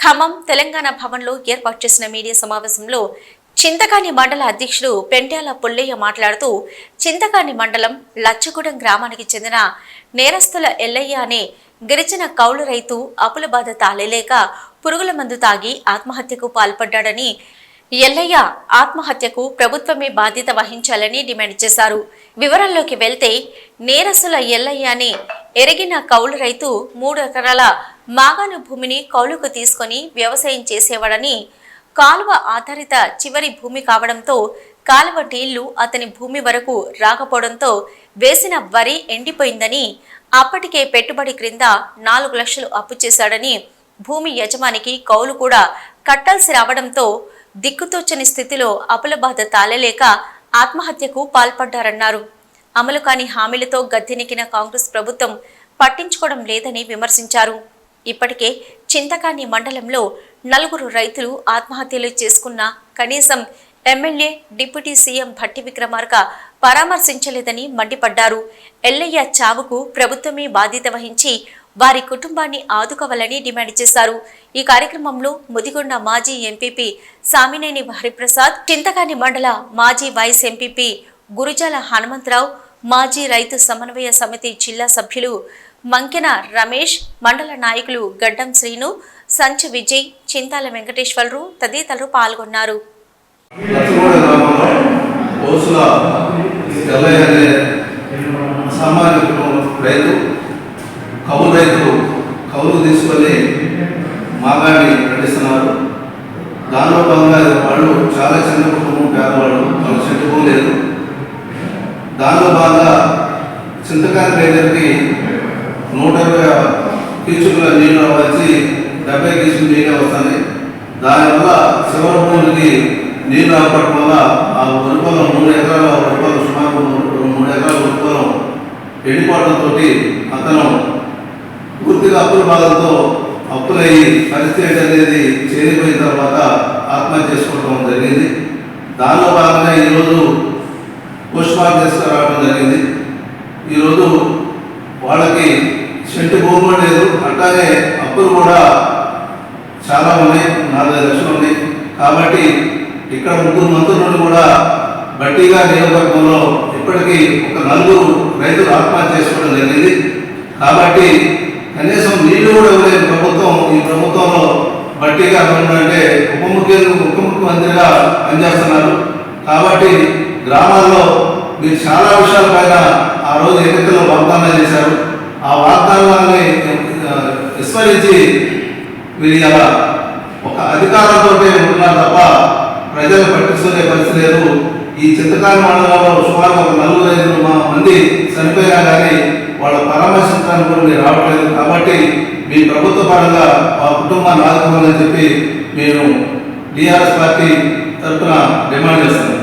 ఖమ్మం తెలంగాణ భవన్లో ఏర్పాటు చేసిన మీడియా సమావేశంలో చింతకాని మండల అధ్యక్షుడు పెంట్యాల పుల్లయ్య మాట్లాడుతూ చింతకాని మండలం లచ్చగూడెం గ్రామానికి చెందిన నేరస్తుల ఎల్లయ్య అనే గిరిజన కౌలు రైతు అప్పుల బాధ తాళలేక పురుగుల మందు తాగి ఆత్మహత్యకు పాల్పడ్డాడని, ఎల్లయ్య ఆత్మహత్యకు ప్రభుత్వమే బాధ్యత వహించాలని డిమాండ్ చేశారు. వివరాల్లోకి వెళ్తే నేరస్తుల ఎల్లయ్య అనే ఎరిగిన కౌలు రైతు 3 ఎకరాల మాగాణు భూమిని కౌలుకు తీసుకొని వ్యవసాయం చేసేవాడని, కాలువ ఆధారిత చివరి భూమి కావడంతో కాలువ నీళ్లు అతని భూమి వరకు రాకపోవడంతో వేసిన వరి ఎండిపోయిందని, అప్పటికే పెట్టుబడి క్రింద 4 లక్షలు అప్పు చేశాడని, భూమి యజమానికి కౌలు కూడా కట్టాల్సి రావడంతో దిక్కుతోచని స్థితిలో అప్పుల బాధ తాళలేక ఆత్మహత్యకు పాల్పడ్డారన్నారు. అమలు కాని హామీలతో గద్దెనెక్కిన కాంగ్రెస్ ప్రభుత్వం పట్టించుకోవడం లేదని విమర్శించారు. ఇప్పటికే చింతకాని మండలంలో 4 రైతులు ఆత్మహత్యలు చేసుకున్న కనీసం MLA, deputy CM Bhatti Vikramarka పరామర్శించలేదని మండిపడ్డారు. ఎల్లయ్య చావుకు ప్రభుత్వమే బాధ్యత వహించి వారి కుటుంబాన్ని ఆదుకోవాలని డిమాండ్ చేశారు. ఈ కార్యక్రమంలో ముదిగొండ మాజీ ఎంపీపీ సామినేని హరిప్రసాద్, చింతకాని మండల మాజీ వైస్ ఎంపీపీ గురుజాల హనుమంతరావు, మాజీ రైతు సమన్వయ సమితి జిల్లా సభ్యులు మంకెన రమేష్, మండల నాయకులు గడ్డం శ్రీను, సంచు విజయ్, చింతాల వెంకటేశ్వరరావు తదితరులు పాల్గొన్నారు. కౌలు తీసుకొని మాగాన్ని నడిస్తున్నారు. దానిలో భాగంగా వాళ్ళు చాలా చిన్న కుటుంబం, పేదవాళ్ళు, వాళ్ళు చెట్టుకోలేదు. దానిలో భాగంగా చింతకాని రైతులకి 120 కీచుకుల నీళ్ళు వచ్చి 70 కీచుకుల నీళ్ళే వస్తాయి. దానివల్ల చివరి భూమికి నీళ్ళు రావడం వల్ల ఆ వరిపొలం 3 ఎకరాల వరిపొలం, సుమారు 3 ఎకరాల వరిపొలం ఎండిపోవడంతో అతను పూర్తిగా అప్పుల బాధలతో అప్పులయ్యి పరిస్థితి అనేది చేరిపోయిన తర్వాత ఆత్మహత్య చేసుకోవడం జరిగింది. దానిలో భాగంగా ఈరోజు పోస్ట్ మార్టం తీసుకురావడం జరిగింది. ఈరోజు వాళ్ళకి సెంటు భూమి లేదు, అట్లాగే అప్పులు కూడా చాలా ఉన్నాయి, 4-5 లక్షలు ఉన్నాయి. కాబట్టి ఇక్కడ 3 మంత్రుల నుండి కూడా బట్టిగా నియోజకవర్గంలో ఇప్పటికీ ఒక 4 రైతులు ఆత్మహత్య చేసుకోవడం జరిగింది. కాబట్టి కనీసం నీళ్లు కూడా ఇవ్వలేని ప్రభుత్వం ఈ ప్రభుత్వంలో బట్టిగా అంటే ఉప ముఖ్యమంత్రిగా పనిచేస్తున్నారు. కాబట్టి గ్రామాల్లో మీరు చాలా విషయాలపైన ఆ రోజు ఎన్నికల్లో వాగ్దానాలు చేశారు. ఆ వాగ్దానాన్ని విస్మరించి మీరు ఇలా ఒక అధికారంతో ఉన్నారు తప్ప ప్రజలు పట్టించుకునే పరిస్థితి లేదు. ఈ చింతకాని మండలంలో సుమారు ఒక 4-5 మంది చనిపోయినా కానీ వాళ్ళ పరామర్శించడానికి కూడా మీరు రావట్లేదు. కాబట్టి మీ ప్రభుత్వ పరంగా ఆ కుటుంబాన్ని ఆదుకోవాలని చెప్పి మేము టీఆర్ఎస్ పార్టీ తరఫున డిమాండ్ చేస్తున్నాం.